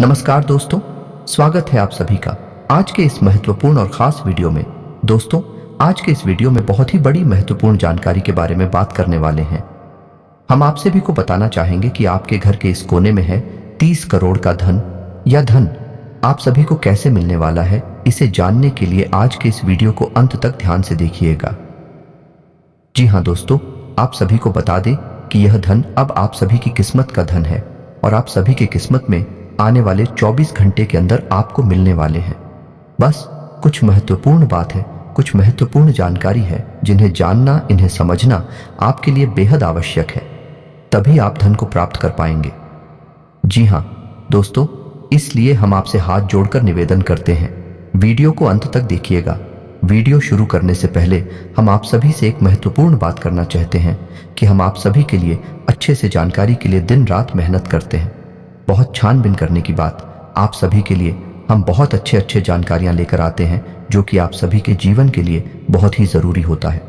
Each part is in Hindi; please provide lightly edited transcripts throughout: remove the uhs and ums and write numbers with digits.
नमस्कार दोस्तों, स्वागत है आप सभी का आज के इस महत्वपूर्ण और खास वीडियो में। दोस्तों, आज के इस वीडियो में बहुत ही बड़ी महत्वपूर्ण जानकारी के बारे में बात करने वाले हैं। हम आप सभी को बताना चाहेंगे कि आपके घर के इस कोने में है 30 करोड़ का धन। यह धन आप सभी को कैसे मिलने वाला है, इसे जानने के लिए आज के इस वीडियो को अंत तक ध्यान से देखिएगा। जी हाँ दोस्तों, आप सभी को बता दें कि यह धन अब आप सभी की किस्मत का धन है और आप सभी की किस्मत में आने वाले 24 घंटे के अंदर आपको मिलने वाले हैं। बस कुछ महत्वपूर्ण बात है, कुछ महत्वपूर्ण जानकारी है जिन्हें जानना, इन्हें समझना आपके लिए बेहद आवश्यक है, तभी आप धन को प्राप्त कर पाएंगे। जी हाँ दोस्तों, इसलिए हम आपसे हाथ जोड़कर निवेदन करते हैं, वीडियो को अंत तक देखिएगा। वीडियो शुरू करने से पहले हम आप सभी से एक महत्वपूर्ण बात करना चाहते हैं कि हम आप सभी के लिए अच्छे से जानकारी के लिए दिन रात मेहनत करते हैं। बहुत छानबीन करने की बात, आप सभी के लिए हम बहुत अच्छे जानकारियां लेकर आते हैं जो कि आप सभी के जीवन के लिए बहुत ही ज़रूरी होता है।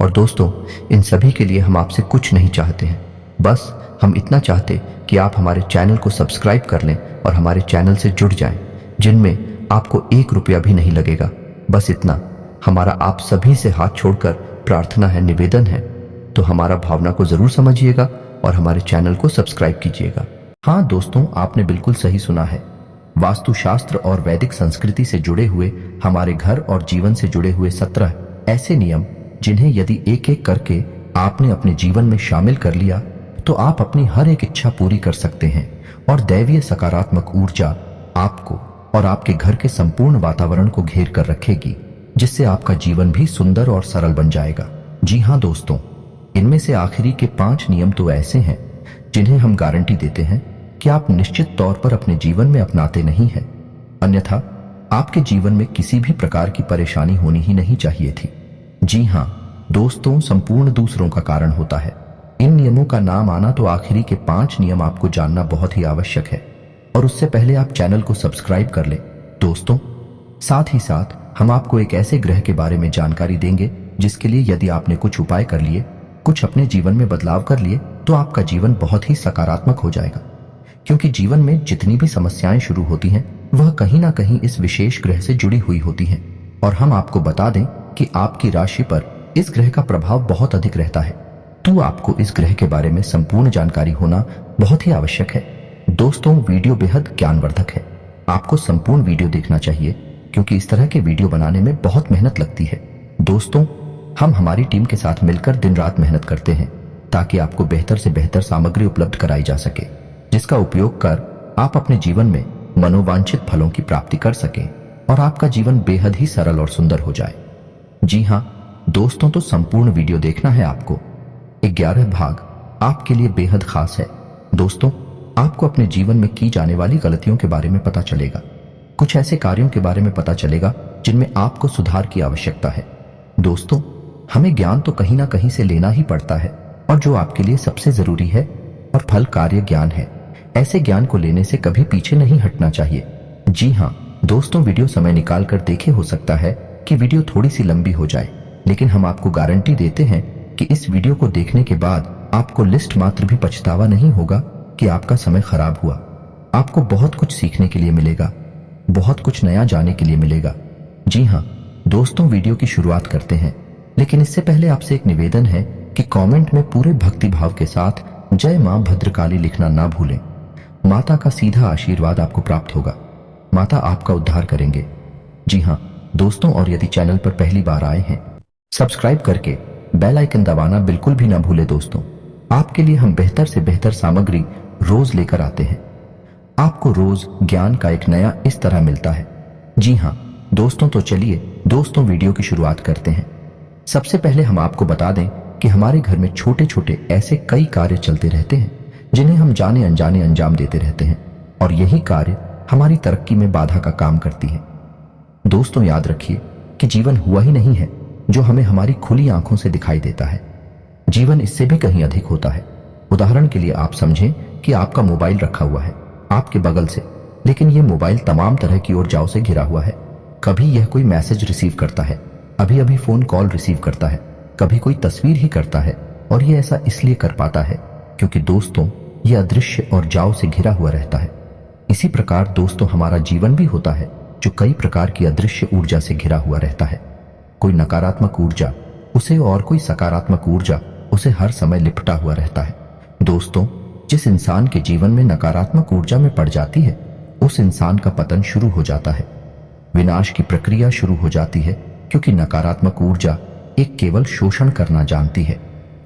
और दोस्तों, इन सभी के लिए हम आपसे कुछ नहीं चाहते हैं, बस हम इतना चाहते कि आप हमारे चैनल को सब्सक्राइब कर लें और हमारे चैनल से जुड़ जाएं, जिनमें आपको 1 रुपया भी नहीं लगेगा। बस इतना हमारा आप सभी से हाथ छोड़कर प्रार्थना है, निवेदन है। तो हमारा भावना को ज़रूर समझिएगा और हमारे चैनल को सब्सक्राइब कीजिएगा। हाँ दोस्तों, आपने बिल्कुल सही सुना है। वास्तुशास्त्र और वैदिक संस्कृति से जुड़े हुए, हमारे घर और जीवन से जुड़े हुए 17 ऐसे नियम, जिन्हें यदि एक एक करके आपने अपने जीवन में शामिल कर लिया तो आप अपनी हर एक इच्छा पूरी कर सकते हैं और दैवीय सकारात्मक ऊर्जा आपको और आपके घर के संपूर्ण वातावरण को घेर कर रखेगी, जिससे आपका जीवन भी सुंदर और सरल बन जाएगा। जी हाँ दोस्तों, इनमें से आखिरी के 5 नियम तो ऐसे हैं जिन्हें हम गारंटी देते हैं कि आप निश्चित तौर पर अपने जीवन में अपनाते नहीं हैं, अन्यथा आपके जीवन में किसी भी प्रकार की परेशानी होनी ही नहीं चाहिए थी। जी हाँ दोस्तों, संपूर्ण दूसरों का कारण होता है। इन नियमों का नाम आना तो आखिरी के 5 नियम आपको जानना बहुत ही आवश्यक है, और उससे पहले आप चैनल को सब्सक्राइब कर लें दोस्तों। साथ ही साथ हम आपको एक ऐसे ग्रह के बारे में जानकारी देंगे जिसके लिए यदि आपने कुछ उपाय कर लिए, कुछ अपने जीवन में बदलाव कर लिए, तो आपका जीवन बहुत ही सकारात्मक हो जाएगा। क्योंकि जीवन में जितनी भी समस्याएं शुरू होती हैं, वह कहीं ना कहीं इस विशेष ग्रह से जुड़ी हुई होती हैं। और हम आपको बता दें कि आपकी राशि पर इस ग्रह का प्रभाव बहुत अधिक रहता है, तो आपको इस ग्रह के बारे में संपूर्ण जानकारी होना बहुत ही आवश्यक है। दोस्तों, वीडियो बेहद ज्ञानवर्धक है, आपको संपूर्ण वीडियो देखना चाहिए, क्योंकि इस तरह के वीडियो बनाने में बहुत मेहनत लगती है। दोस्तों, हम हमारी टीम के साथ मिलकर दिन रात मेहनत करते हैं ताकि आपको बेहतर से बेहतर सामग्री उपलब्ध कराई जा सके, जिसका उपयोग कर आप अपने जीवन में मनोवांछित फलों की प्राप्ति कर सकें और आपका जीवन बेहद ही सरल और सुंदर हो जाए। जी हाँ दोस्तों, तो संपूर्ण वीडियो देखना है आपको। 11 भाग आपके लिए बेहद खास है। दोस्तों, आपको अपने जीवन में की जाने वाली गलतियों के बारे में पता चलेगा, कुछ ऐसे कार्यों के बारे में पता चलेगा जिनमें आपको सुधार की आवश्यकता है। दोस्तों, हमें ज्ञान तो कहीं ना कहीं से लेना ही पड़ता है, और जो आपके लिए सबसे जरूरी है और फल कार्य ज्ञान है, ऐसे ज्ञान को लेने से कभी पीछे नहीं हटना चाहिए। जी हाँ दोस्तों, वीडियो समय निकाल कर देखे, हो सकता है कि वीडियो थोड़ी सी लंबी हो जाए, लेकिन हम आपको गारंटी देते हैं कि इस वीडियो को देखने के बाद आपको लिस्ट मात्र भी पछतावा नहीं होगा कि आपका समय खराब हुआ। आपको बहुत कुछ सीखने के लिए मिलेगा, बहुत कुछ नया जानने के लिए मिलेगा। जी हाँ दोस्तों, वीडियो की शुरुआत करते हैं, लेकिन इससे पहले आपसे एक निवेदन है कि कमेंट में पूरे भक्ति भाव के साथ जय मां भद्रकाली लिखना ना भूलें। माता का सीधा आशीर्वाद आपको प्राप्त होगा, माता आपका उद्धार करेंगे। जी हाँ दोस्तों, और यदि चैनल पर पहली बार आए हैं, सब्सक्राइब करके बेल आइकन दबाना बिल्कुल भी ना भूले। दोस्तों, आपके लिए हम बेहतर से बेहतर सामग्री रोज लेकर आते हैं, आपको रोज ज्ञान का एक नया इस तरह मिलता है। जी हाँ दोस्तों, तो चलिए दोस्तों वीडियो की शुरुआत करते हैं। सबसे पहले हम आपको बता दें कि हमारे घर में छोटे छोटे ऐसे कई कार्य चलते रहते हैं जिन्हें हम जाने अनजाने अंजाम देते रहते हैं, और यही कार्य हमारी तरक्की में बाधा का काम करती है। दोस्तों, याद रखिए कि जीवन हुआ ही नहीं है जो हमें हमारी खुली आंखों से दिखाई देता है। जीवन इससे भी कहीं अधिक होता है। उदाहरण के लिए आप समझें कि आपका मोबाइल रखा हुआ है आपके बगल से, लेकिन यह मोबाइल तमाम तरह की ऊर्जाओं से घिरा हुआ है। कभी यह कोई मैसेज रिसीव करता है, अभी अभी फोन कॉल रिसीव करता है, कभी कोई तस्वीर ही करता है, और यह ऐसा इसलिए कर पाता है क्योंकि दोस्तों, यह अदृश्य और जाव से घिरा हुआ रहता है। इसी प्रकार दोस्तों हमारा जीवन भी होता है जो कई प्रकार की अदृश्य ऊर्जा से घिरा हुआ रहता है। कोई नकारात्मक ऊर्जा उसे और कोई सकारात्मक ऊर्जा उसे हर समय लिपटा हुआ रहता है। दोस्तों, जिस इंसान के जीवन में नकारात्मक ऊर्जा में पड़ जाती है उस इंसान का पतन शुरू हो जाता है, विनाश की प्रक्रिया शुरू हो जाती है, क्योंकि नकारात्मक ऊर्जा एक केवल शोषण करना जानती है।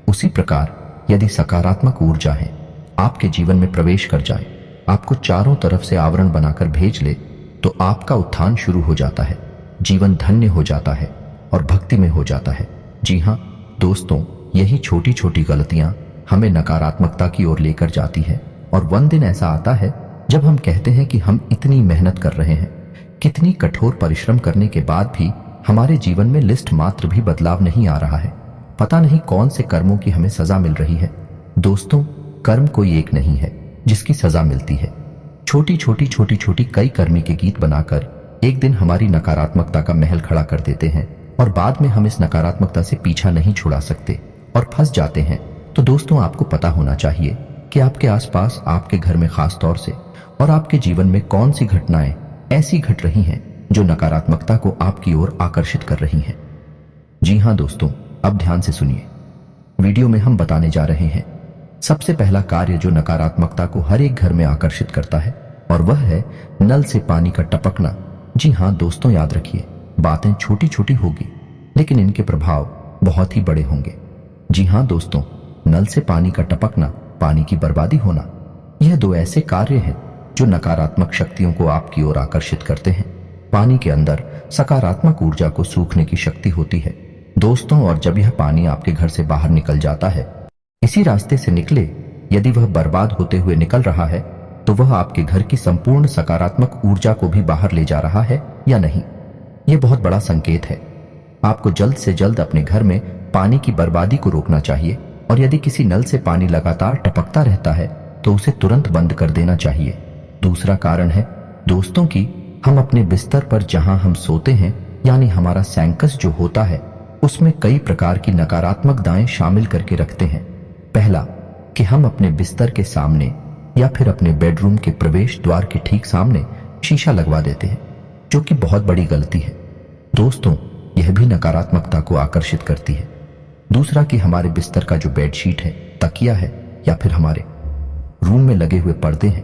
उसी प्रकार यदि सकारात्मक ऊर्जा है आपके जीवन में प्रवेश कर जाए, आपको चारों तरफ से आवरण बनाकर भेज ले, तो आपका उत्थान शुरू हो जाता है, जीवन धन्य हो जाता है और भक्ति में हो जाता है। जी हाँ दोस्तों, यही छोटी छोटी गलतियां हमें नकारात्मकता की ओर लेकर जाती है। और वन दिन ऐसा आता है जब हम कहते हैं कि हम इतनी मेहनत कर रहे हैं, कितनी कठोर परिश्रम करने के बाद भी हमारे जीवन में लिस्ट मात्र भी बदलाव नहीं आ रहा है। पता नहीं कौन से कर्मों की हमें सजा मिल रही है। दोस्तों, कर्म कोई एक नहीं है जिसकी सजा मिलती है। छोटी छोटी कई कर्मी के गीत बनाकर एक दिन हमारी नकारात्मकता का महल खड़ा कर देते हैं और बाद में हम इस नकारात्मकता से पीछा नहीं छुड़ा सकते और फंस जाते हैं। तो दोस्तों, आपको पता होना चाहिए कि आपके आसपास, आपके घर में खास तौर से और आपके जीवन में कौन सी घटनाएं ऐसी घट रही हैं जो नकारात्मकता को आपकी ओर आकर्षित कर रही हैं। जी हाँ दोस्तों, अब ध्यान से सुनिए। वीडियो में हम बताने जा रहे हैं सबसे पहला कार्य जो नकारात्मकता को हर एक घर में आकर्षित करता है, और वह है नल से पानी का टपकना। जी हाँ दोस्तों, याद रखिए, बातें छोटी छोटी होगी लेकिन इनके प्रभाव बहुत ही बड़े होंगे। जी हाँ दोस्तों, नल से पानी का टपकना, पानी की बर्बादी होना, यह दो ऐसे कार्य हैं जो नकारात्मक शक्तियों को आपकी ओर आकर्षित करते हैं। पानी के अंदर सकारात्मक ऊर्जा को सूखने की शक्ति होती है दोस्तों, और जब यह पानी आपके घर से बाहर निकल जाता है, इसी रास्ते से निकले, यदि वह बर्बाद होते हुए निकल रहा है तो वह आपके घर की संपूर्ण सकारात्मक ऊर्जा को भी बाहर ले जा रहा है या नहीं। यह बहुत बड़ा संकेत है। आपको जल्द से जल्द अपने घर में पानी की बर्बादी को रोकना चाहिए, और यदि किसी नल से पानी लगातार टपकता रहता है तो उसे तुरंत बंद कर देना चाहिए। दूसरा कारण है दोस्तों कि हम अपने बिस्तर पर जहां हम सोते हैं, यानी हमारा सैंकस जो होता है, उसमें कई प्रकार की नकारात्मक दाएं शामिल करके रखते हैं। पहला कि हम अपने बिस्तर के सामने या फिर अपने बेडरूम के प्रवेश द्वार के ठीक सामने शीशा लगवा देते हैं, जो कि बहुत बड़ी गलती है दोस्तों। यह भी नकारात्मकता को आकर्षित करती है। दूसरा कि हमारे बिस्तर का जो बेडशीट है, तकिया है या फिर हमारे रूम में लगे हुए पर्दे हैं,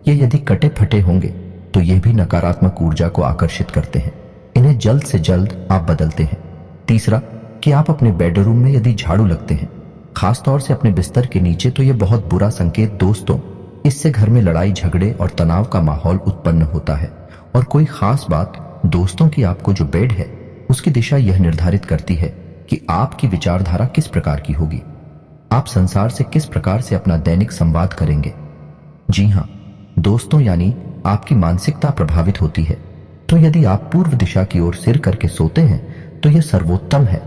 ये यदि कटे फटे होंगे तो यह भी नकारात्मक ऊर्जा को आकर्षित करते हैं। इन्हें जल्द से जल्द आप बदलते हैं। तीसरा कि आप अपने बेडरूम में यदि झाड़ू लगते हैं, खास तौर से अपने बिस्तर के नीचे, तो यह बहुत बुरा संकेत दोस्तों। इससे घर में लड़ाई झगड़े और तनाव का माहौल उत्पन्न होता है। और कोई खास बात दोस्तों कि आपको जो बेड है उसकी दिशा यह निर्धारित करती है कि आपकी विचारधारा किस प्रकार की होगी, आप संसार से किस प्रकार से अपना दैनिक संवाद करेंगे। जी हाँ दोस्तों, यानी आपकी मानसिकता प्रभावित होती है। तो यदि आप पूर्व दिशा की ओर सिर करके सोते हैं तो यह सर्वोत्तम है।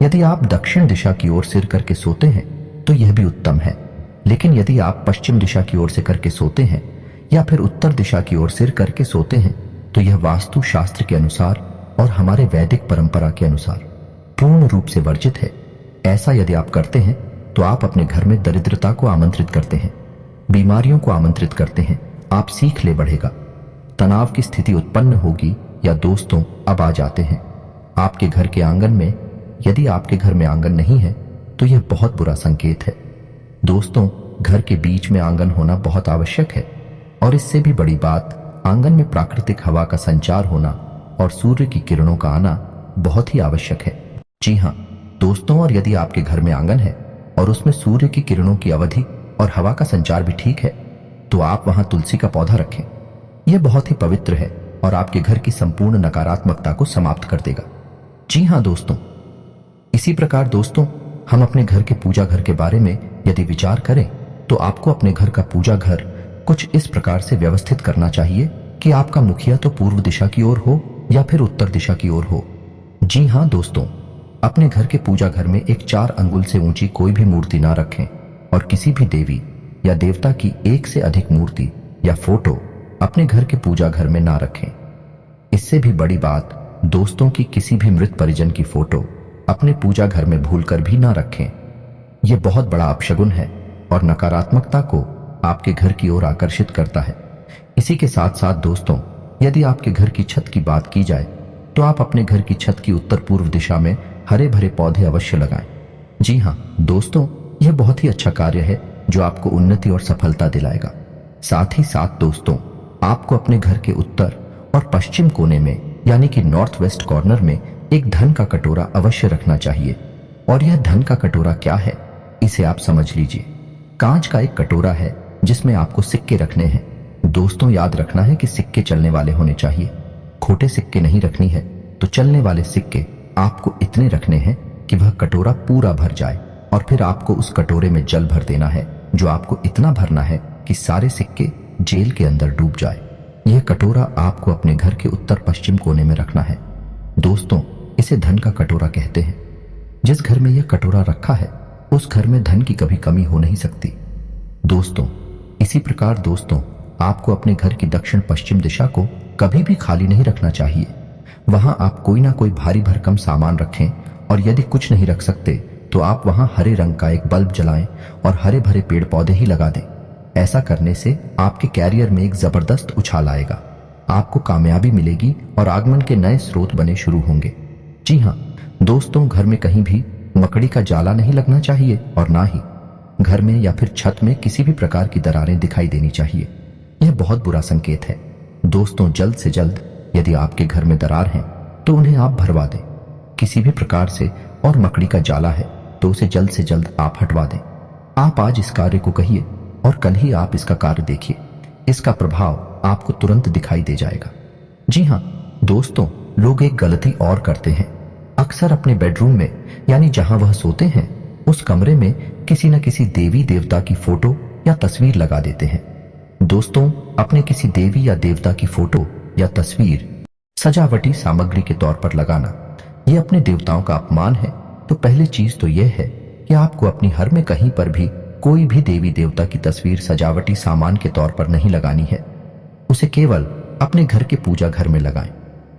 यदि आप दक्षिण दिशा की ओर सिर करके सोते हैं तो यह भी उत्तम है। लेकिन यदि आप पश्चिम दिशा की ओर से करके सोते हैं या फिर उत्तर दिशा की ओर सिर करके सोते हैं तो यह वास्तु शास्त्र के अनुसार और हमारे वैदिक परंपरा के अनुसार पूर्ण रूप से वर्जित है। ऐसा यदि आप करते हैं तो आप अपने घर में दरिद्रता को आमंत्रित करते हैं, बीमारियों को आमंत्रित करते हैं। आप सीख ले बढ़ेगा, तनाव की स्थिति उत्पन्न होगी। या दोस्तों, अब आ जाते हैं आपके घर के आंगन में। यदि आपके घर में आंगन नहीं है तो यह बहुत बुरा संकेत है दोस्तों। घर के बीच में आंगन होना बहुत आवश्यक है, और इससे भी बड़ी बात, आंगन में प्राकृतिक हवा का संचार होना और सूर्य की किरणों का आना बहुत ही आवश्यक है। जी हाँ दोस्तों, और यदि आपके घर में आंगन है और उसमें सूर्य की किरणों की अवधि और हवा का संचार भी ठीक है, तो आप वहां तुलसी का पौधा रखें। यह बहुत ही पवित्र है और आपके घर की संपूर्ण नकारात्मकता को समाप्त कर देगा। जी हाँ दोस्तों, इसी प्रकार दोस्तों, हम अपने घर के पूजा घर के बारे में यदि विचार करें तो आपको अपने घर का पूजा घर कुछ इस प्रकार से व्यवस्थित करना चाहिए कि आपका मुखिया तो पूर्व दिशा की ओर हो या फिर उत्तर दिशा की ओर हो। जी हाँ दोस्तों, अपने घर के पूजा घर में एक 4 अंगुल से ऊंची कोई भी मूर्ति ना रखें, और किसी भी देवी या देवता की 1 से अधिक मूर्ति या फोटो अपने घर के पूजा घर में ना रखें। इससे भी बड़ी बात दोस्तों की किसी भी मृत परिजन की फोटो अपने पूजा घर में भूलकर भी ना रखें। यह बहुत बड़ा अपशगुन है और नकारात्मकता को आपके घर की ओर आकर्षित करता है। इसी के साथ साथ दोस्तों, यदि आपके घर की छत की बात की जाए तो आप अपने घर की छत की उत्तर पूर्व दिशा में हरे भरे पौधे अवश्य लगाएं। जी हाँ दोस्तों, यह बहुत ही अच्छा कार्य है जो आपको उन्नति और सफलता दिलाएगा। साथ ही साथ दोस्तों, आपको अपने घर के उत्तर और पश्चिम कोने में यानी कि नॉर्थ वेस्ट कॉर्नर में एक धन का कटोरा अवश्य रखना चाहिए। और यह धन का कटोरा क्या है, इसे आप समझ लीजिए। कांच का एक कटोरा है जिसमें आपको सिक्के रखने हैं। दोस्तों याद रखना है कि सिक्के चलने वाले होने चाहिए, खोटे सिक्के नहीं रखनी है। तो चलने वाले सिक्के आपको इतने रखने हैं कि वह कटोरा पूरा भर जाए, और फिर आपको उस कटोरे में जल भर देना है, जो आपको इतना भरना है कि सारे सिक्के जेल के अंदर डूब जाए। यह कटोरा आपको अपने घर के उत्तर पश्चिम कोने में रखना है। दोस्तों, इसे धन का कटोरा कहते हैं। जिस घर में यह कटोरा रखा है उस घर में धन की कभी कमी हो नहीं सकती। दोस्तों, इसी प्रकार दोस्तों, आपको अपने घर की दक्षिण पश्चिम दिशा को कभी भी खाली नहीं रखना चाहिए। वहां आप कोई ना कोई भारी भरकम सामान रखें, और यदि कुछ नहीं रख सकते तो आप वहां हरे रंग का एक बल्ब जलाएं और हरे भरे पेड़ पौधे ही लगा दें। ऐसा करने से आपके कैरियर में एक जबरदस्त उछाल आएगा, आपको कामयाबी मिलेगी और आगमन के नए स्रोत बने शुरू होंगे। जी हाँ दोस्तों, घर में कहीं भी मकड़ी का जाला नहीं लगना चाहिए, और ना ही घर में या फिर छत में किसी भी प्रकार की दरारें दिखाई देनी चाहिए। यह बहुत बुरा संकेत है। दोस्तों, जल्द से जल्द यदि आपके घर में दरार हैं तो उन्हें आप भरवा दें किसी भी प्रकार से, और मकड़ी का जाला है तो उसे जल्द से जल्द आप हटवा दें। आप आज इस कार्य को कहिए और कल ही आप इसका कार्य देखिए, इसका प्रभाव आपको तुरंत दिखाई दे जाएगा। जी हाँ दोस्तों, लोग एक गलती और करते हैं। अक्सर अपने बेडरूम में यानी जहां वह सोते हैं उस कमरे में किसी न किसी देवी देवता की फोटो या तस्वीर लगा देते हैं। दोस्तों, अपने किसी देवी या देवता की फोटो या तस्वीर सजावटी सामग्री के तौर पर लगाना यह अपने देवताओं का अपमान है। तो पहली चीज तो यह है कि आपको अपनी घर में कहीं पर भी कोई भी देवी देवता की तस्वीर सजावटी सामान के तौर पर नहीं लगानी है। उसे केवल अपने घर के पूजा घर में लगाएं।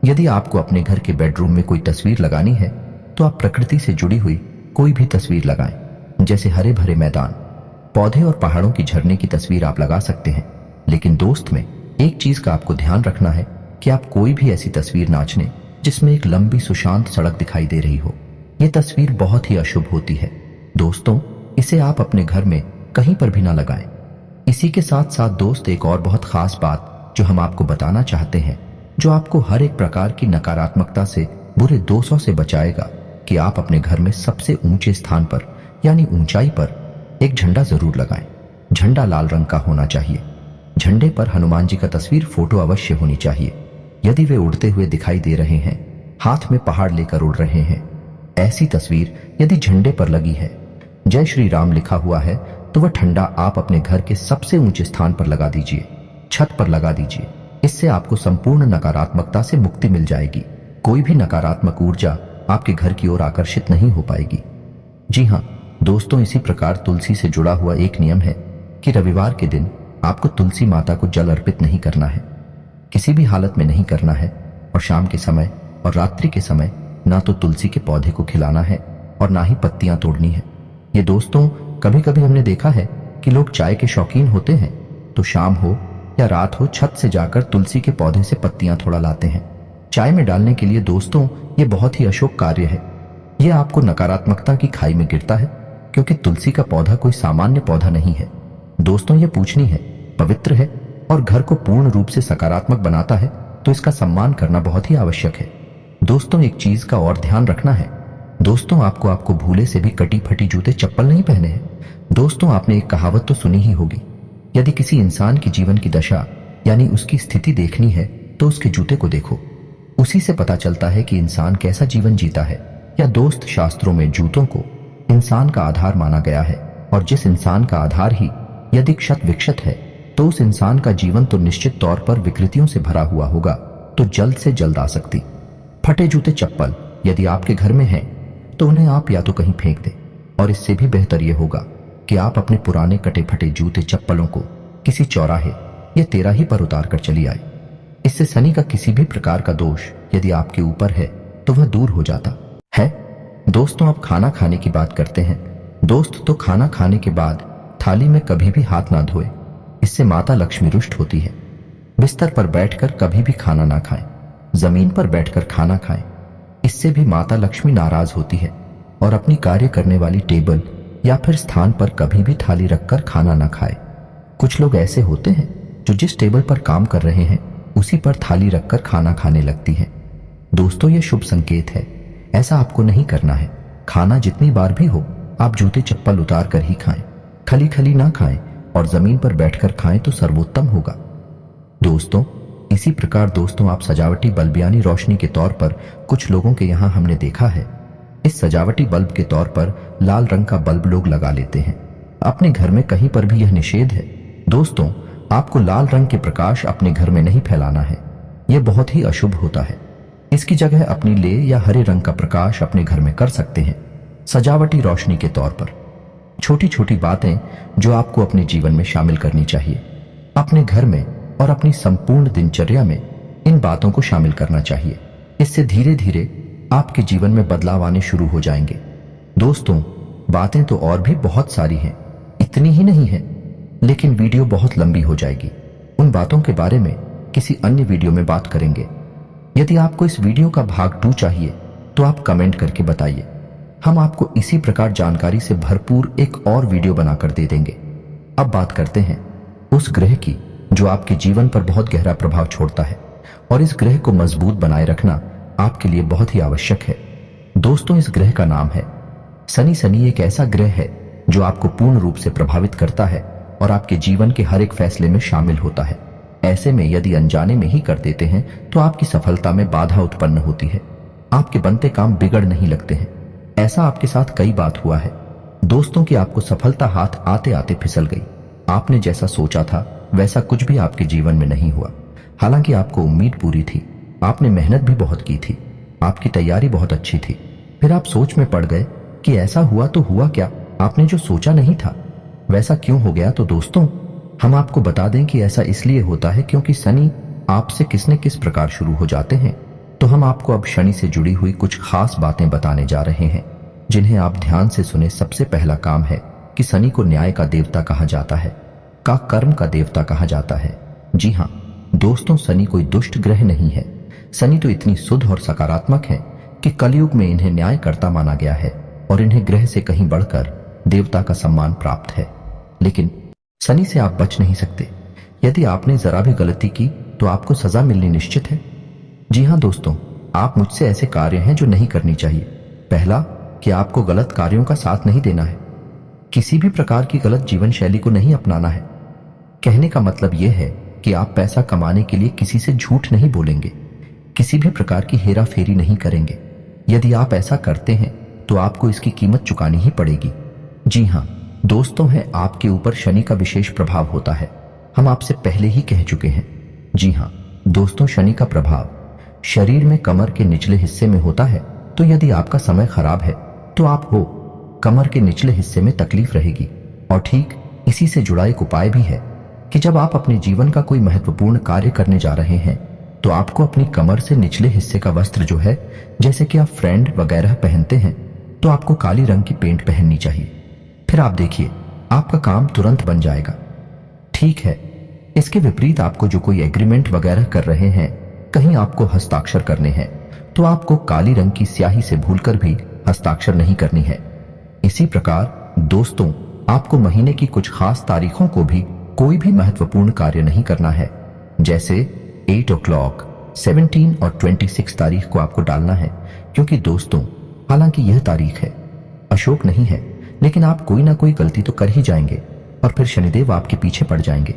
यदि आपको अपने घर के बेडरूम में कोई तस्वीर लगानी है तो आप प्रकृति से जुड़ी हुई कोई भी तस्वीर लगाएं, जैसे हरे भरे मैदान, पौधे और पहाड़ों की झरने की तस्वीर आप लगा सकते हैं। लेकिन दोस्त में एक चीज का आपको ध्यान रखना है कि आप कोई भी ऐसी तस्वीर ना चुनें जिसमें एक लंबी सुशांत सड़क दिखाई दे रही हो। यह तस्वीर बहुत ही अशुभ होती है। दोस्तों, इसे आप अपने घर में कहीं पर भी ना लगाएं। इसी के साथ साथ दोस्त, एक और बहुत खास बात जो हम आपको बताना चाहते हैं, जो आपको हर एक प्रकार की नकारात्मकता से, बुरे दोषों से बचाएगा, कि आप अपने घर में सबसे ऊंचे स्थान पर यानी ऊंचाई पर एक झंडा जरूर लगाएं। झंडा लाल रंग का होना चाहिए। झंडे पर हनुमान जी का तस्वीर फोटो अवश्य होनी चाहिए। यदि वे उड़ते हुए दिखाई दे रहे हैं, हाथ में पहाड़ लेकर उड़ रहे हैं, ऐसी तस्वीर यदि झंडे पर लगी है, जय श्री राम लिखा हुआ है, तो वह ठंडा आप अपने घर के सबसे ऊंचे स्थान पर लगा दीजिए, छत पर लगा दीजिए। इससे आपको संपूर्ण नकारात्मकता से मुक्ति मिल जाएगी। कोई भी नकारात्मक ऊर्जा आपके घर की ओर आकर्षित नहीं हो पाएगी। जी हाँ दोस्तों, इसी प्रकार तुलसी से जुड़ा हुआ एक नियम है कि रविवार के दिन आपको तुलसी माता को जल अर्पित नहीं करना है, किसी भी हालत में नहीं करना है। और शाम के समय और रात्रि के समय ना तो तुलसी के पौधे को खिलाना है और ना ही पत्तियां तोड़नी है। ये दोस्तों, कभी कभी हमने देखा है कि लोग चाय के शौकीन होते हैं तो शाम हो या रात हो, छत से जाकर तुलसी के पौधे से पत्तियां थोड़ा लाते हैं चाय में डालने के लिए। दोस्तों, ये बहुत ही अशुभ कार्य है। यह आपको नकारात्मकता की खाई में गिरता है, क्योंकि तुलसी का पौधा कोई सामान्य पौधा नहीं है। दोस्तों, ये पूजनीय है, पवित्र है और घर को पूर्ण रूप से सकारात्मक बनाता है, तो इसका सम्मान करना बहुत ही आवश्यक है। दोस्तों, एक चीज का और ध्यान रखना है। दोस्तों, आपको भूले से भी कटी फटी जूते चप्पल नहीं पहने हैं। दोस्तों, आपने एक कहावत तो सुनी ही होगी, यदि किसी इंसान की जीवन की दशा यानी उसकी स्थिति देखनी है तो उसके जूते को देखो, उसी से पता चलता है कि इंसान कैसा जीवन जीता है। या दोस्त, शास्त्रों में जूतों को इंसान का आधार माना गया है, और जिस इंसान का आधार ही यदि क्षत विक्षत है तो उस इंसान का जीवन तो निश्चित तौर पर विकृतियों से भरा हुआ होगा, तो जल्द से जल्द आ सकती। फटे जूते चप्पल यदि आपके घर में हैं तो उन्हें आप या तो कहीं फेंक दें, और इससे भी बेहतर यह होगा कि आप अपने पुराने कटे फटे जूते चप्पलों को किसी चौराहे या तेराही पर उतार कर चली आए। इससे शनि का किसी भी प्रकार का दोष यदि आपके ऊपर है तो वह दूर हो जाता है। दोस्तों, अब खाना खाने की बात करते हैं। दोस्त, तो खाना खाने के बाद थाली में कभी भी हाथ ना धोए, इससे माता लक्ष्मी रुष्ट होती है। बिस्तर पर बैठकर कभी भी खाना ना खाएं, जमीन पर बैठकर खाना खाएं। इससे भी माता लक्ष्मी नाराज होती है। और अपनी कार्य करने वाली टेबल या फिर स्थान पर कभी भी थाली रखकर खाना ना खाएं। कुछ लोग ऐसे होते हैं जो जिस टेबल पर काम कर रहे हैं उसी पर थाली रखकर खाना खाने लगती हैं। दोस्तों, यह शुभ संकेत है। ऐसा आपको नहीं करना है। खाना जितनी बार भी हो आप जूते चप्पल उतार कर ही खाएं। खली खली ना खाएं और जमीन पर बैठकर खाएं तो सर्वोत्तम होगा। दोस्तों, इसी प्रकार आप सजावटी बल्ब यानी रोशनी के तौर पर कुछ लोगों के यहाँ हमने देखा है। इस सजावटी बल्ब के तौर पर लाल रंग का बल्ब लोग लगा लेते हैं। अपने घर में कहीं पर भी यह निषेध है। दोस्तों, आपको लाल रंग के प्रकाश अपने घर में नहीं फैलाना है। यह बहुत ही अशुभ होता है। इसकी जगह अपनी ले या हरे रंग का प्रकाश अपने घर में कर सकते हैं, सजावटी रोशनी के तौर पर। छोटी छोटी बातें जो आपको अपने जीवन में शामिल करनी चाहिए। अपने घर में और अपनी संपूर्ण दिनचर्या में इन बातों को शामिल करना चाहिए। इससे धीरे धीरे आपके जीवन में बदलाव आने शुरू हो जाएंगे। दोस्तों, बातें तो और भी बहुत सारी हैं, इतनी ही नहीं है, लेकिन वीडियो बहुत लंबी हो जाएगी। उन बातों के बारे में किसी अन्य वीडियो में बात करेंगे। यदि आपको इस वीडियो का भाग 2 चाहिए तो आप कमेंट करके बताइए। हम आपको इसी प्रकार जानकारी से भरपूर एक और वीडियो बनाकर दे देंगे। अब बात करते हैं उस ग्रह की जो आपके जीवन पर बहुत गहरा प्रभाव छोड़ता है, और इस ग्रह को मजबूत बनाए रखना आपके लिए बहुत ही आवश्यक है। दोस्तों, इस ग्रह का नाम है शनि। शनि एक ऐसा ग्रह है जो आपको पूर्ण रूप से प्रभावित करता है और आपके जीवन के हर एक फैसले में शामिल होता है। ऐसे में यदि अनजाने में ही कर देते हैं तो आपकी सफलता में बाधा उत्पन्न होती है। आपके बनते काम बिगड़ नहीं लगते हैं। ऐसा आपके साथ कई बार हुआ है दोस्तों कि आपको सफलता हाथ आते आते फिसल गई। आपने जैसा सोचा था वैसा कुछ भी आपके जीवन में नहीं हुआ। हालांकि आपको उम्मीद पूरी थी, आपने मेहनत भी बहुत की थी, आपकी तैयारी बहुत अच्छी थी। फिर आप सोच में पड़ गए कि ऐसा हुआ तो हुआ क्या, आपने जो सोचा नहीं था वैसा क्यों हो गया। तो दोस्तों, हम आपको बता दें कि ऐसा इसलिए होता है क्योंकि शनि आपसे किस न किस प्रकार शुरू हो जाते हैं। तो हम आपको अब शनि से जुड़ी हुई कुछ खास बातें बताने जा रहे हैं जिन्हें आप ध्यान से सुने। सबसे पहला काम है कि शनि को न्याय का देवता कहा जाता है, का कर्म का देवता कहा जाता है। जी हाँ दोस्तों, शनि कोई दुष्ट ग्रह नहीं है। शनि तो इतनी शुद्ध और सकारात्मक है कि कलयुग में इन्हें न्यायकर्ता माना गया है और इन्हें ग्रह से कहीं बढ़कर देवता का सम्मान प्राप्त है। लेकिन शनि से आप बच नहीं सकते। यदि आपने जरा भी गलती की तो आपको सजा मिलनी निश्चित है। जी हाँ दोस्तों, आप मुझसे ऐसे कार्य हैं जो नहीं करनी चाहिए। पहला, कि आपको गलत कार्यों का साथ नहीं देना है। किसी भी प्रकार की गलत जीवन शैली को नहीं अपनाना है। कहने का मतलब यह है कि आप पैसा कमाने के लिए किसी से झूठ नहीं बोलेंगे, किसी भी प्रकार की हेरा फेरी नहीं करेंगे। यदि आप ऐसा करते हैं तो आपको इसकी कीमत चुकानी ही पड़ेगी। जी हाँ दोस्तों, है आपके ऊपर शनि का विशेष प्रभाव होता है। हम आपसे पहले ही कह चुके हैं। जी हाँ दोस्तों, शनि का प्रभाव शरीर में कमर के निचले हिस्से में होता है। तो यदि आपका समय खराब है तो आप हो कमर के निचले हिस्से में तकलीफ रहेगी। और ठीक इसी से जुड़ा एक उपाय भी है कि जब आप अपने जीवन का कोई महत्वपूर्ण कार्य करने जा रहे हैं तो आपको अपनी कमर से निचले हिस्से का वस्त्र जो है, जैसे कि आप फ्रेंड वगैरह पहनते हैं, तो आपको काली रंग की पेंट पहननी चाहिए। फिर आप देखिए आपका काम तुरंत बन जाएगा। ठीक है, इसके विपरीत आपको जो कोई एग्रीमेंट वगैरह कर रहे हैं, कहीं आपको हस्ताक्षर करने हैं, तो आपको काली रंग की स्याही से भूलकर भी हस्ताक्षर नहीं करनी है। इसी प्रकार दोस्तों, आपको महीने की कुछ खास तारीखों को भी कोई भी महत्वपूर्ण कार्य नहीं करना है। जैसे 8 o'clock, 17 और 26 तारीख को आपको डालना है, क्योंकि दोस्तों हालांकि यह तारीख है, अशोक नहीं है, लेकिन आप कोई ना कोई गलती तो कर ही जाएंगे और फिर शनिदेव आपके पीछे पड़ जाएंगे।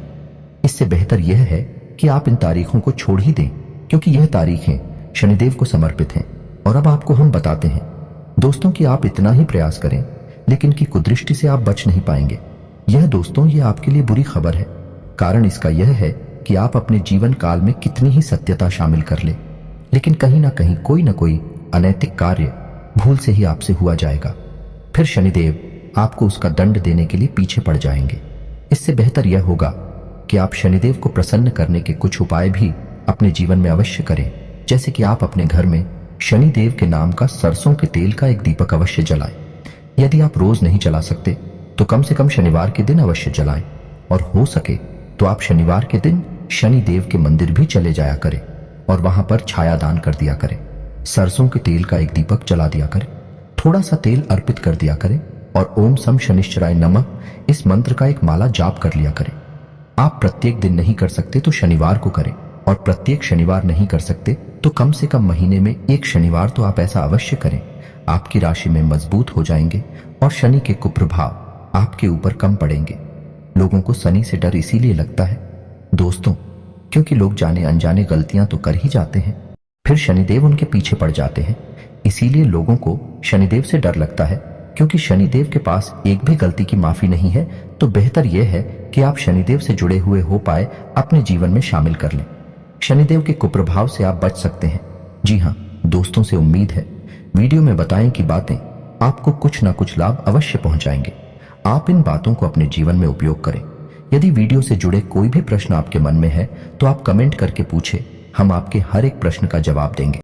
इससे बेहतर यह है कि आप इन तारीखों को छोड़ ही दें, क्योंकि यह तारीखें शनिदेव को समर्पित हैं। और अब आपको हम बताते हैं दोस्तों कि आप इतना ही प्रयास करें, लेकिन की कुदृष्टि से आप बच नहीं पाएंगे। यह दोस्तों, यह आपके लिए बुरी खबर है। कारण इसका यह है कि आप अपने जीवन काल में कितनी ही सत्यता शामिल कर ले, लेकिन कहीं ना कहीं कोई ना कोई अनैतिक कार्य भूल से ही आपसे हुआ जाएगा। फिर शनिदेव आपको उसका दंड देने के लिए पीछे पड़ जाएंगे। इससे बेहतर यह होगा कि आप शनिदेव को प्रसन्न करने के कुछ उपाय भी अपने जीवन में अवश्य करें। जैसे कि आप अपने घर में शनिदेव के नाम का सरसों के तेल का एक दीपक अवश्य जलाएं। यदि आप रोज नहीं जला सकते तो कम से कम शनिवार के दिन अवश्य जलाएं, और हो सके तो आप शनिवार के दिन शनि देव के मंदिर भी चले जाया करें और वहां पर छाया दान कर दिया करें। सरसों के तेल का एक दीपक जला दिया करें, थोड़ा सा तेल अर्पित कर दिया करें और ओम सम शनिश्चराय नमः इस मंत्र का एक माला जाप कर लिया करें। आप प्रत्येक दिन नहीं कर सकते तो शनिवार को करें, और प्रत्येक शनिवार नहीं कर सकते तो कम से कम महीने में एक शनिवार तो आप ऐसा अवश्य करें। आपकी राशि में मजबूत हो जाएंगे और शनि के कुप्रभाव आपके ऊपर कम पड़ेंगे। लोगों को शनि से डर इसीलिए लगता है दोस्तों, क्योंकि लोग जाने अनजाने गलतियां तो कर ही जाते हैं, फिर शनिदेव उनके पीछे पड़ जाते हैं। इसीलिए लोगों को शनिदेव से डर लगता है, क्योंकि शनिदेव के पास एक भी गलती की माफी नहीं है। तो बेहतर यह है कि आप शनिदेव से जुड़े हुए हो पाए अपने जीवन में शामिल कर लें। शनिदेव के कुप्रभाव से आप बच सकते हैं। जी हाँ दोस्तों, से उम्मीद है वीडियो में बताएं कि बातें आपको कुछ ना कुछ लाभ अवश्य पहुंचाएंगे। आप इन बातों को अपने जीवन में उपयोग करें। यदि वीडियो से जुड़े कोई भी प्रश्न आपके मन में है तो आप कमेंट करके पूछें, हम आपके हर एक प्रश्न का जवाब देंगे।